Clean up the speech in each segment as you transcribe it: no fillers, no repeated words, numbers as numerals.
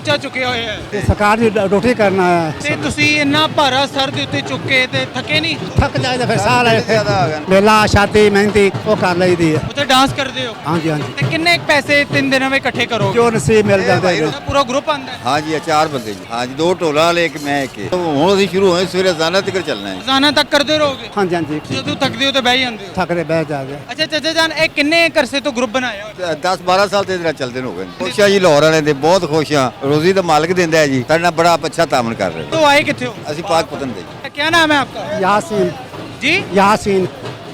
ਉੱਚਾ ਚੁੱਕਿਆ ਹੋਇਆ ਹੈ ਤੇ ਸਰਕਾਰ ਦੀ ਡਿਊਟੀ ਕਰਨਾ ਹੈ। ਤੇ ਤੁਸੀਂ ਇੰਨਾ ਭਾਰਾ ਸਰ ਦੇ ਉੱਤੇ ਚੁੱਕ ਕੇ ਤੇ ਥੱਕੇ ਨਹੀਂ? ਥੱਕ ਜਾਈਦਾ ਫਿਰ ਸਾਹ ਲੈ ਮੇਲਾ ਸ਼ਾਦੀ ਮਹਿੰਦੀ ਉਹ ਕਰ ਲਈਦੀ ਹੈ। ਉੱਥੇ ਡਾਂਸ ਕਰਦੇ ਹੋ? ਹਾਂਜੀ ਹਾਂਜੀ, ਤੇ ਕਿੰਨੇ ਕੁ ਪੈਸੇ 3 ਦਿਨਾਂ ਵਿੱਚ ਇਕੱਠੇ ਕਰੋਗੇ? ਜੋ ਨਸੀਬ ਮਿਲ ਜਾਂਦੇ ਨੇ। ਪੂਰਾ ਗਰੁੱਪ ਆਂਦਾ ਹੈ? हाँ जी, 4 बंदे जी। हाँ जी, 2 टोला वाले एक मैं एक ਹੁਣ ਅਸੀਂ ਸ਼ੁਰੂ ਹੋਏ ਸਵੇਰੇ ਜ਼ਾਨਾ ਤੱਕ ਚੱਲਣਾ ਹੈ। ਰੋਜ਼ਾਨਾ ਤੱਕ ਕਰਦੇ ਰਹੋਗੇ? ਹਾਂਜੀ ਹਾਂਜੀ, ਜਦੋਂ ਥੱਕਦੇ ਹੋ ਤੇ ਬਹਿ ਜਾਂਦੇ ਹੋ? ਥੱਕਦੇ ਬਹਿ ਜਾ ਗਏ। ਅੱਛਾ ਚਾਚਾ ਜਾਨ, ਇਹ ਕਿੰਨੇ ਕਰਸੇ ਤੋਂ ਗਰੁੱਪ ਬਣਾਇਆ ਹੋਇਆ? 10-12 ਸਾਲ ਤੇ ਇਹਦੇ ਚੱਲਦੇ ਹੋ ਗਏ। ਖੁਸ਼ ਆ ਜੀ, ਲਾਹੌਰ ਵਾਲੇ ਦੇ ਬਹੁਤ ਖੁਸ਼ ਆ। ਰੋਜ਼ੀ ਦਾ ਮਾਲਕ ਦਿੰਦਾ ਹੈ ਜੀ, ਸਾਡੇ ਨਾਲ ਬੜਾ ਅੱਛਾ ਤਾਮਨ ਕਰ ਰਹੇ तो आए कितने हो? ਅਸੀਂ ਪਾਕਪਤਨ ਦੇ ਜੀ। क्या नाम है आपका? यासीन जी यासीन,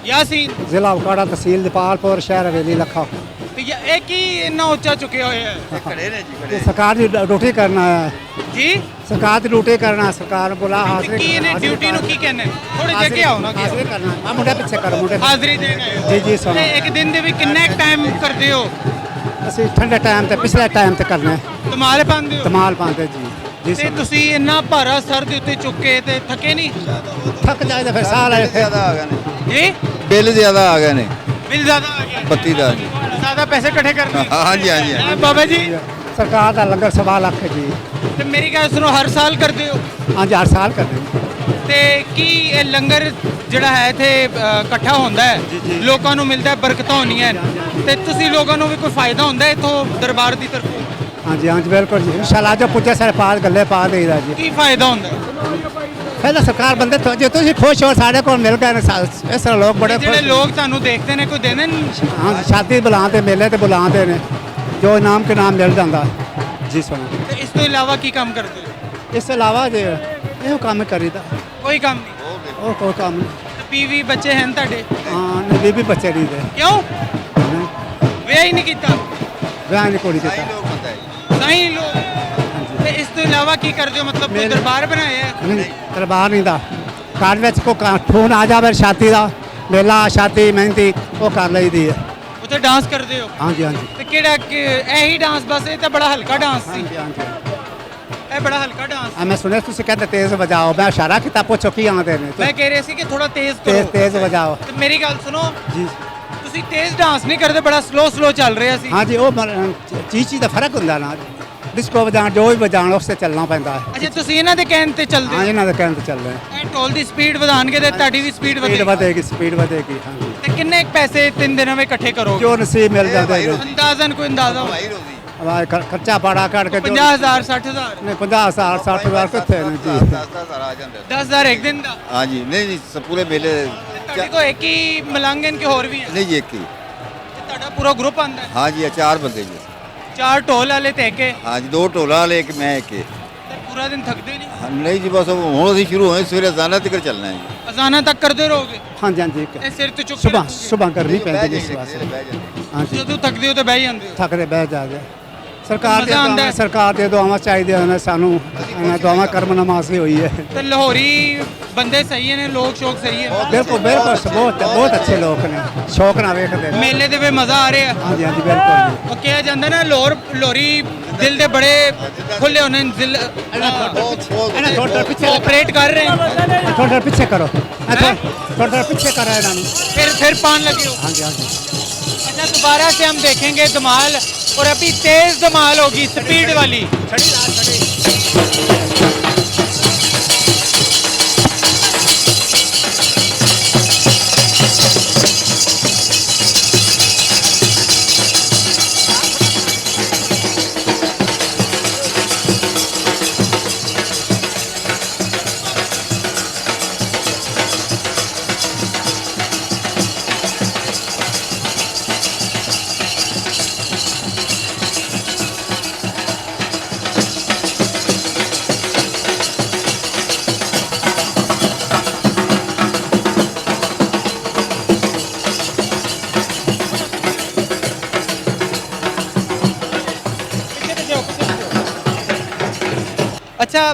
यासीन। ਜ਼ਿਲ੍ਹਾ ਉਕਾੜਾ, ਤਹਿਸੀਲ ਦੀਪਾਲਪੁਰ, ਸ਼ਹਿਰ ਹਵੇਲੀ ਲੱਖਾ। तो एक ही इतना ऊंचा चुके हुए हैं ਖੜੇ ਨੇ ਜੀ, ਤੇ ਸਰਕਾਰ ਦੀ ਡਿਊਟੀ ਕਰਨਾ ਹੈ। जी। ਸਰਕਾਰ ਦੀ ਡਿਊਟੀ ਕਰਨਾ, ਸਰਕਾਰ ਬੁਲਾ ਹਾਜ਼ਰੀ की ने ड्यूटी नु की कहने थोड़े जगह आओ ना ਹਾਜ਼ਰੀ ਕਰਨਾ। ਆ ਮੁੰਡੇ ਪਿੱਛੇ ਕਰੋ, ਮੁੰਡੇ हाजिरी देना है। ਜੀ ਜੀ ਸੁਣੋ। ਤੇ ਇੱਕ ਦਿਨ ਦੇ ਵੀ ਕਿੰਨਾ ਟਾਈਮ ਕਰਦੇ ਹੋ? ਅਸੀਂ ਠੰਡੇ ਟਾਈਮ ਤੇ ਪਿਛਲੇ ਟਾਈਮ ਤੇ ਕਰਨਾ ਹੈ। ਧਮਾਲ ਪਾਉਂਦੇ ਹੋ? ਧਮਾਲ ਪਾਉਂਦੇ ਜੀ ਜੀ ਤੇ ਸੁਣੋ। ਤੁਸੀਂ ਇੰਨਾ ਭਾਰਾ ਸਰ ਦੇ ਉੱਤੇ ਚੁੱਕ ਕੇ ਤੇ ਥੱਕੇ ਨਹੀਂ? ਥੱਕ ਜਾਈਦਾ ਫਿਰ ਸਾਹ ਲੈ ਜ਼ਿਆਦਾ ਆ ਗਏ ਨੇ, ਜੀ। ਬਿੱਲ ਜ਼ਿਆਦਾ ਆ ਗਏ ਨੇ, ਬਿੱਲ ਜ਼ਿਆਦਾ ਆ ਗਿਆ? ਬੱਤੀ ਦਾ। ਜ਼ਿਆਦਾ ਪੈਸੇ ਇਕੱਠੇ ਕਰਨੇ? ਹਾਂਜੀ ਹਾਂਜੀ ਹੈਂ ਬਾਬਾ ਜੀ? ਸਰਕਾਰ ਦਾ ਲੰਗਰ 1.25 ਲੱਖ ਜੀ। ਤੇ ਮੇਰੀ ਗੱਲ ਸੁਣੋ, ਹਰ ਸਾਲ ਕਰਦੇ ਹੋ? ਹਾਂਜੀ, ਹਰ ਸਾਲ ਕਰਦੇ ਹਾਂ। ਤੇ ਕੀ ਇਹ ਲੰਗਰ ਜਿਹੜਾ ਹੈ ਇੱਥੇ ਇਕੱਠਾ ਹੁੰਦਾ ਹੈ, ਲੋਕਾਂ ਨੂੰ ਮਿਲਦਾ ਹੈ, ਬਰਕਤਾਂ ਹੁੰਦੀਆਂ ਨੇ, ਤੇ ਤੁਸੀਂ ਲੋਕਾਂ ਨੂੰ ਵੀ ਕੋਈ ਫਾਇਦਾ ਹੁੰਦਾ ਹੈ ਇਥੋਂ ਦਰਬਾਰ ਦੀ ਤਰਫੋਂ? ਹਾਂਜੀ ਹਾਂਜੀ, ਬਿਲਕੁਲ ਜੀ। ਇਨਸ਼ਾਅੱਲਾ ਜੋ ਪੁੱਛੇ ਸਾਰੇ ਪਾਸ ਗੱਲੇ ਪਾ ਦੇਈਦਾ ਜੀ। ਕੀ ਫਾਇਦਾ ਹੁੰਦਾ ਹੈ? ਪਹਿਲਾਂ ਸਰਕਾਰ ਬੰਦੇ ਤੋਂ ਜੇ ਤੁਸੀਂ ਖੁਸ਼ ਹੋ, ਸਾਡੇ ਕੋਲ ਮਿਲ ਗਏ ਨੇ ਇਸ ਤਰ੍ਹਾਂ ਲੋਕ ਬੜੇ ਜਿਹੜੇ ਖੁਸ਼। ਲੋਕ ਤੁਹਾਨੂੰ ਦੇਖਦੇ ਨੇ ਕੋਈ ਦੇਣ? ਹਾਂ, ਸ਼ਾਦੀ ਬੁਲਾਉਂਦੇ, ਮੇਲੇ ਤੇ ਬੁਲਾਉਂਦੇ ਨੇ, ਜੋ ਇਨਾਮ ਕੇ ਨਾਮ ਮਿਲ ਜਾਂਦਾ ਜੀ। ਸੁਣੋ, ਤੇ ਇਸ ਤੋਂ ਇਲਾਵਾ ਕੀ ਕੰਮ ਕਰਦੇ ਹੋ? ਇਸ ਤੋਂ ਇਲਾਵਾ ਜੇ ਇਹੋ ਕੰਮ ਕਰੀਦਾ, ਕੋਈ ਕੰਮ ਨਹੀਂ? ਉਹ ਕੋਈ ਕੰਮ ਨਹੀਂ। ਤੇ ਬੀਵੀ ਬੱਚੇ ਹਨ ਤੁਹਾਡੇ? ਹਾਂ, ਨਹੀਂ ਬੀਬੀ ਬੱਚੇ ਨਹੀਂ ਦੇ। ਕਿਉਂ ਨਹੀਂ, ਵਿਆਹ ਹੀ ਨਹੀਂ ਕੀਤਾ? ਵਿਆਹ ਨਹੀਂ ਕੋਈ ਕੀਤਾ। ਲੋਕ ਪਤਾ ਹੈ। ਸਹੀ ਲੋਕ। ਤੇ ਇਸ ਤੋਂ ਇਲਾਵਾ ਕੀ ਕਰਦੇ ਹੋ? ਮਤਲਬ ਕੋਈ ਦਰਬਾਰ ਬਣਾਇਆ ਹੈ? ਨਹੀਂ, ਦਰਬਾਰ ਨਹੀਂ ਦਾ। ਘਰ ਵਿੱਚ ਕੋ ਫੋਨ ਆ ਜਾਵੇ ਸ਼ਾਦੀ ਦਾ, ਮੇਲਾ ਸ਼ਾਦੀ ਮਹਿੰਦੀ ਉਹ ਕਰ ਲਈਦੀ ਹੈ। ਉੱਥੇ ਡਾਂਸ ਕਰਦੇ ਹੋ? ਹਾਂਜੀ ਹਾਂਜੀ ਤੇ ਕਿਹੜਾ ਇਹੀ ਡਾਂਸ? ਬਸ ਇਹ ਤਾਂ ਬੜਾ ਹਲਕਾ ਡਾਂਸ ਸੀ। ਹਾਂਜੀ ਹਾਂਜੀ। ਇਹ ਬੜਾ ਹਲਕਾ ਡਾਂਸ। ਮੈਂ ਸੁਣਿਆ ਤੁਸੀਂ ਕਹਿੰਦੇ ਤੇਜ਼ ਵਜਾਓ, ਮੈਂ ਇਸ਼ਾਰਾ ਕੀਤਾ, ਪੁੱਛੋ ਕੀ ਆਉਂਦੇ ਨੇ। ਮੈਂ ਕਹਿ ਰਿਹਾ ਸੀ ਕਿ ਥੋੜਾ ਤੇਜ਼ ਤੇਜ਼ ਕਰੋ। ਤੇਜ਼ ਵਜਾਓ ਤੇ ਮੇਰੀ ਗੱਲ ਸੁਣੋ, ਜੀ। ਤੁਸੀਂ ਤੇਜ਼ ਡਾਂਸ ਨਹੀਂ ਕਰਦੇ, ਬੜਾ ਸਲੋ ਚੱਲ ਰਿਹਾ ਸੀ। ਹਾਂਜੀ, ਉਹ ਚੀਜ਼ ਦਾ ਫਰਕ ਹੁੰਦਾ ਨਾ। ਡਿਸਕੋ ਵਜਾਣ, ਜੋ ਵੀ ਵਜਾਣ, ਉਸ ਤੇ ਚੱਲਣਾ ਪੈਂਦਾ ਹੈ। ਅੱਛਾ, ਤੁਸੀਂ ਇਹਨਾਂ ਦੇ ਕਹਿਣ ਤੇ ਚੱਲਦੇ ਹਾਂ, ਹੋ? ਇਹਨਾਂ ਦੇ ਕਹਿਣ ਤੇ ਚੱਲ ਰਹੇ। ਇਹ ਢੋਲ ਦੀ ਸਪੀਡ ਵਧਾਣਗੇ ਤੇ ਤੁਹਾਡੀ ਵੀ ਸਪੀਡ ਸਪੀਡ ਵਧੇਗੀ। ਸਪੀਡ ਵਧੇਗੀ। ਹਾਂਜੀ, ਤੇ ਕਿੰਨੇ ਕੁ ਪੈਸੇ 3 ਦਿਨਾਂ ਵਿੱਚ ਇਕੱਠੇ ਕਰੋਗੇ? ਜੋ ਨਸੀਬ ਮਿਲ ਜਾਂਦੇ ਨੇ। ਅੰਦਾਜ਼ਨ ਕੋਈ ਅੰਦਾਜ਼ਾ ਹੋਵੇ? ਭਾਈ ਰੋਜ਼ੀ ਆਵਾਜ਼ ਖਰਚਾ ਪਾੜਾ ਕੱਢ ਕੇ 50,000 60,000? ਨਹੀਂ, 50,000 60,000 ਕਿੱਥੇ ਨੇ ਜੀ। 10 ਸਾਰਾ ਆ ਜਾਂਦਾ। 10,000 ਇੱਕ ਦਿਨ ਦਾ? ਹਾਂਜੀ, ਨਹੀਂ ਨਹੀਂ, ਪੂਰੇ ਮੇਲੇ ਤੁਹਾਡੇ ਕੋਲ ਇੱਕ ਹੀ ਮਲੰਗਨ ਕੇ ਹੋਰ ਵੀ ਹੈ? ਨਹੀਂ ਜੀ, ਇੱਕ ਹੀ। ਤੇ ਤੁਹਾਡਾ ਪੂਰਾ ਗਰੁੱਪ ਆਂਦਾ ਹੈ? ਹਾਂ ਜੀ, 4 ਬੰਦੇ ਜੀ। 4 ਢੋਲ ਵਾਲੇ ਤੇ ਇੱਕ? ਹਾਂ ਜੀ, 2 ਟੋਲਾ ਵਾਲੇ ਇੱਕ ਮੈਂ ਇੱਕ। ਤੇ ਪੂਰਾ ਦਿਨ ਥੱਕਦੇ ਨਹੀਂ? ਨਹੀਂ ਜੀ, ਬਸ ਹੁਣ ਅਸੀਂ ਸ਼ੁਰੂ ਹੋਏ ਸਵੇਰੇ ਜ਼ਾਨਾ ਤੱਕ ਚੱਲਣਾ ਹੈ ਜੀ। ਅਜ਼ਾਨਾ ਤੱਕ ਕਰਦੇ ਰਹੋਗੇ? ਹਾਂਜੀ ਹਾਂਜੀ। ਇਹ ਸਿਰ ਤੇ ਚੁੱਕ ਕੇ ਸੁਬਹ ਰੱਖੋਗੇ? ਸੁਬਹ ਕਰਨੀ ਪੈਂਦੀ ਇਸ ਵਾਸਤੇ। ਹਾਂਜੀ, ਜਦੋਂ ਥੱਕਦੇ ਹੋ ਤੇ ਬਹਿ ਜਾਂਦੇ ਹੋ? ਥੱਕਦੇ ਬਹਿ ਜਾ ਗਏ। ਸਰਕਾਰ ਮਜ਼ਾ ਆਉਂਦਾ ਹੈ? ਸਰਕਾਰ ਦੇ ਦੁਆਵਾਂ ਚਾਹੀਦੀਆਂ ਨੇ ਸਾਨੂੰ। ਇਹਨਾਂ ਦੁਆਵਾਂ ਕਰਮ ਨਮਾਜ਼ੀ ਹੋਈ ਹੈ। ਤੇ ਲਾਹੌਰੀ ਬੰਦੇ ਸਹੀ ਨੇ, ਲੋਕ ਸ਼ੌਕ ਸਹੀ ਹੈ? ਬਿਲਕੁਲ ਬਿਲਕੁਲ, ਬਹੁਤ ਅੱਛੇ ਲੋਕ ਨੇ, ਸ਼ੌਕ ਨਾਲ ਵੇਖਦੇ ਨੇ। ਮੇਲੇ ਦੇ ਵਿੱਚ ਮਜ਼ਾ ਆ ਰਿਹਾ? ਹਾਂਜੀ ਹਾਂਜੀ, ਬਿਲਕੁਲ ਜੀ। ਉਹ ਕਿਹਾ ਜਾਂਦਾ ਨਾ ਲੋਹਰੀ ਦਿਲ ਦੇ ਬੜੇ ਖੁੱਲੇ ਹੋਣੇ ਨੇ, ਦਿਲ ਇਹਨਾਂ ਥੋੜਾ ਪਿੱਛੇ ਕੋਆਪਰੇਟ ਕਰ ਰਹੇ हैं। ਥੋੜਾ ਪਿੱਛੇ ਕਰੋ, ਥੋੜਾ ਪਿੱਛੇ ਕਰੋ ਇਹਨਾਂ ਨੂੰ। फिर पान लगे हो? ਹਾਂਜੀ ਹਾਂਜੀ। अच्छा, दोबारा से हम देखेंगे धमाल, और अभी तेज धमाल होगी, स्पीड वाली। अच्छा,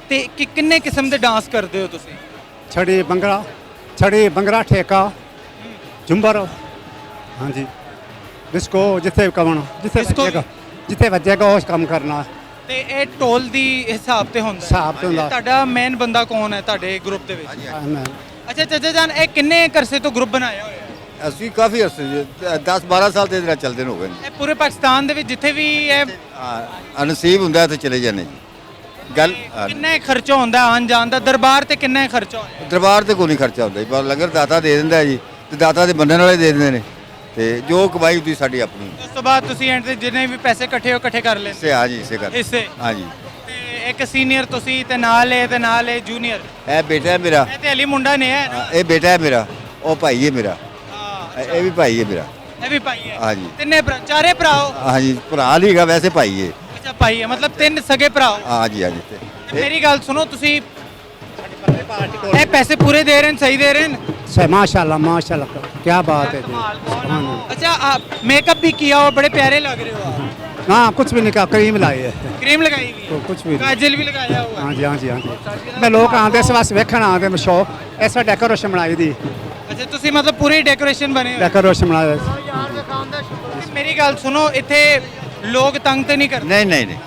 ਤੇ ਕਿੰਨੇ ਕਿਸਮ ਦੇ ਡਾਂਸ ਕਰਦੇ ਹੋ ਤੁਸੀਂ? ਛੜੀ ਬੰਗੜਾ ਠੇਕਾ ਝੁੰਬਰ। ਹਾਂਜੀ, ਡਿਸਕੋ, ਜਿੱਥੇ ਕਵਣ, ਜਿੱਥੇ ਵੱਜੇਗਾ ਉਸ ਕੰਮ ਕਰਨਾ। ਤੇ ਇਹ ਢੋਲ ਦੀ ਹਿਸਾਬ ਤੇ ਹੁੰਦਾ? ਹਿਸਾਬ ਤੇ ਹੁੰਦਾ। ਤੁਹਾਡਾ ਮੇਨ ਬੰਦਾ ਕੌਣ ਹੈ ਤੁਹਾਡੇ ਗਰੁੱਪ ਦੇ ਵਿੱਚ? ਅੱਛਾ ਚਾਚਾ ਜਾਨ, ਇਹ ਕਿੰਨੇ ਕਰਸੇ ਤੋਂ ਗਰੁੱਪ ਬਣਾਇਆ ਹੋਇਆ ਹੈ? ਅਸੀਂ ਕਾਫੀ ਅਰਸੇ 10-12 ਸਾਲ ਤੇ ਇਹਦੇ ਨਾਲ ਚੱਲਦੇ ਹੋ ਗਏ ਨੇ। ਇਹ ਪੂਰੇ ਪਾਕਿਸਤਾਨ ਦੇ ਵਿੱਚ ਜਿੱਥੇ ਵੀ ਇਹ ਹਾਂ ਨਸੀਬ ਹੁੰਦਾ ਤੇ ਚਲੇ ਜਾਂਦੇ ਜੀ ਗੱਲ ਕਿੰਨਾ ਖਰਚਾ ਹੁੰਦਾ ਆਉਣ ਜਾਣ ਦਾ ਦਰਬਾਰ ਤੇ ਕਿੰਨਾ ਖਰਚਾ ਹੁੰਦਾ ਦਰਬਾਰ ਤੇ ਕੋਈ ਨਹੀਂ ਖਰਚਾ ਹੁੰਦਾ ਜੀ ਪਰ ਲੰਗਰ ਦਾਤਾ ਦੇ ਦਿੰਦਾ ਜੀ ਤੇ ਦਾਤਾ ਦੇ ਬੰਦਨ ਵਾਲੇ ਦੇ ਦਿੰਦੇ ਨੇ ਤੇ ਜੋ ਕਮਾਈ ਹੁੰਦੀ ਸਾਡੀ ਆਪਣੀ ਉਸ ਤੋਂ ਬਾਅਦ ਤੁਸੀਂ ਐਂਡ ਤੇ ਜਿੰਨੇ ਵੀ ਪੈਸੇ ਇਕੱਠੇ ਹੋ ਇਕੱਠੇ ਕਰ ਲੈਂਦੇ ਇਸੇ ਹਾਂ ਜੀ ਇਸੇ ਕਰ ਇਸੇ ਹਾਂ ਜੀ ਤੇ ਇੱਕ ਸੀਨੀਅਰ ਤੁਸੀਂ ਤੇ ਨਾਲ ਹੈ ਜੂਨੀਅਰ ਇਹ ਬੇਟਾ ਹੈ ਮੇਰਾ ਇਹ ਤੇ ਅਲੀ ਮੁੰਡਾ ਨੇ ਹੈ ਨਾ ਇਹ ਬੇਟਾ ਹੈ ਮੇਰਾ ਉਹ ਭਾਈ ਹੈ ਮੇਰਾ ਹਾਂ ਇਹ ਵੀ ਭਾਈ ਹੈ ਮੇਰਾ ਇਹ ਵੀ ਭਾਈ ਹੈ ਹਾਂਜੀ। ਤਿੰਨੇ ਭਰਾ ਚਾਰੇ ਭਰਾ ਹੋ ਹਾਂ ਜੀ ਭਰਾ ਲੀਗਾ ਵੈਸੇ ਭਾਈ ਹੈ ਅੱਛਾ ਭਾਈ ਹੈ ਮਤਲਬ ਤਿੰਨ ਸਗੇ ਭਰਾ ਹੋ ਹਾਂ ਜੀ ਹਾਂ ਜੀ ਤੇ ਮੇਰੀ ਗੱਲ ਸੁਣੋ ਤੁਸੀਂ ਇਹ ਪੈਸੇ ਪੂਰੇ ਦੇ ਰਹੇ ਨੇ ਸਹੀ ਦੇ ਰਹੇ ਨੇ से माशाल्लाह क्या बात है जी सुभान अल्लाह। अच्छा मेकअप भी किया और बड़े प्यारे लग रहे हो आप हाँ कुछ भी नहीं कहा क्रीम लाई है क्रीम लगाई हुई तो है कुछ भी नहीं। काजल भी लगाया हुआ है हाँ जी हाँ जी हाँ जी मैं लोग आते इस वास्ते वेखण आते मैं शो ऐसा डेकोरेशन बनाई दी ਅੱਛਾ ਤੁਸੀਂ ਮਤਲਬ ਪੂਰੀ ਡੈਕੋਰੇਸ਼ਨ ਬਣੇ ਹੋਏ डेकोरेशन बनाया ਮੇਰੀ ਗੱਲ ਸੁਣੋ ਇੱਥੇ ਲੋਕ ਤੰਗ ਤੇ ਨਹੀਂ ਕਰਦੇ ਨਹੀਂ ਨਹੀਂ ਨਹੀਂ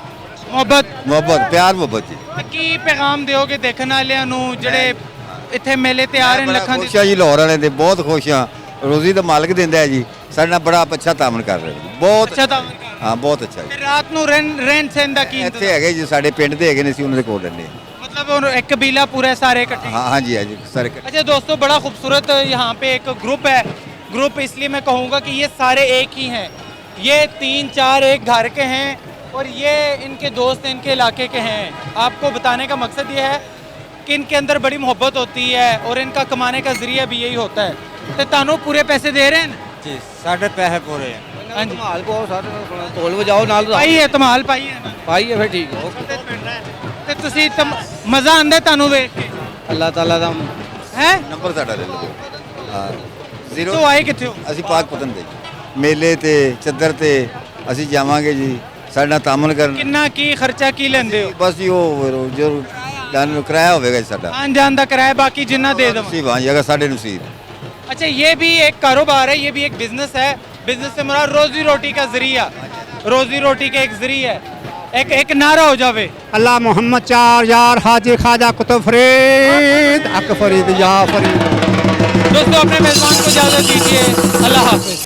ਮੁਹੱਬਤ ਪਿਆਰ ਮੁਹੱਬਤ ਜੀ ਤੇ ਕੀ ਪੈਗਾਮ ਦਿਓਗੇ ਦੇਖਣ ਵਾਲਿਆਂ ਨੂੰ ਜਿਹੜੇ ਇੱਥੇ ਮੇਲੇ ਤੇ ਆ ਰਹੇ ਨੇ ਲੱਖਾਂ ਦੀ ਖੁਸ਼ ਆ ਜੀ ਲਾਹੌਰ ਵਾਲੇ ਦੇ ਬਹੁਤ ਖੁਸ਼ ਆ ਰੋਜ਼ੀ ਦਾ ਮਾਲਕ ਦਿੰਦਾ ਹੈ ਜੀ ਸਾਡੇ ਨਾਲ ਬੜਾ ਅੱਛਾ ਤਾਮਨ ਕਰ ਰਹੇ ਨੇ ਬਹੁਤ ਅੱਛਾ ਤਾਂ ਹਾਂ ਬਹੁਤ ਅੱਛਾ ਜੀ ਤੇ ਰਾਤ ਨੂੰ ਰਹਿਣ ਸਹਿਣ ਦਾ ਕੀ ਇੱਥੇ ਹੈਗੇ ਜੀ ਸਾਡੇ ਪਿੰਡ ਦੇ ਹੈਗੇ ਨੇ ਅਸੀਂ ਉਹਨਾਂ ਦੇ ਕੋਲ ਰਹਿੰਦੇ ਹਾਂ मतलब और एक कबीला पूरे सारे इकट्ठे हाँ हाँ जी हाँ जी सर अच्छा दोस्तों बड़ा खूबसूरत यहाँ पे एक ग्रुप है ग्रुप इसलिए मैं कहूँगा कि ये सारे एक ही हैं ये 3-4 एक घर के हैं और ये इनके दोस्त इनके इलाके के हैं आपको बताने का मकसद ये है कि इनके अंदर बड़ी मोहब्बत होती है और इनका कमाने का जरिया भी यही होता है तो तानू पूरे पैसे दे रहे हैं ਜੀ ਸਾਡੇ ਪੈਸੇ ਪੂਰੇ ਆ हाँ जी ਧਮਾਲ ਪਾਓ ਸਾਡੇ ਢੋਲ ਵਜਾਓ ਨਾਲ पाई है तमाल पाई है ਪਾਈ ਹੈ ਫਿਰ ਠੀਕ ਹੈ ਤੇ ਤੁਸੀਂ ਮਜ਼ਾ ਆਂਦਾ ਤੁਹਾਨੂੰ ਵੇਖ ਕੇ ਅੱਲਾਹ ਤਾਲਾ ਦਾ ਹੈ ਨੰਬਰ ਸਾਡਾ ਲੈ ਲਓ ਹਾਂ ਜ਼ੀਰੋ ਤੋਂ ਆਏ ਕਿੱਥੇ ਹੋ ਅਸੀਂ ਪਾਕ ਪਤਨ ਦੇ ਜੀ। ਮੇਲੇ ਤੇ ਚੱਦਰ ਤੇ ਅਸੀਂ ਜਾਵਾਂਗੇ ਜੀ ਸਾਡੇ ਨਾਲ ਤਾਮਨ ਕਰਨ ਕਿੰਨਾ ਕੀ ਖਰਚਾ ਕੀ ਲੈਂਦੇ ਹੋ ਬਸ ਜੀ ਉਹ ਜੋ ਜਾਨ ਕਿਰਾਇਆ ਹੋਵੇਗਾ ਜੀ ਸਾਡਾ ਆਉਣ ਜਾਣ ਦਾ ਕਿਰਾਇਆ ਬਾਕੀ ਜਿੰਨਾ ਦੇ ਦੇਵਾਂ ਨਸੀਬ ਹਾਂ ਜੀ ਅਗਰ ਸਾਡੇ ਨਸੀਬ अच्छा ये भी एक कारोबार है ये भी एक बिजनेस है बिजनेस से मुराद रोजी रोटी का जरिया रोजी रोटी का एक जरिया है एक नारा हो जावे अल्लाह मोहम्मद चार यार हाजी ख्वाजा कुतुब फरीद अक फरीद या फरीद दोस्तों अपने मेहमान को इजाजत दीजिए अल्लाह हाफिज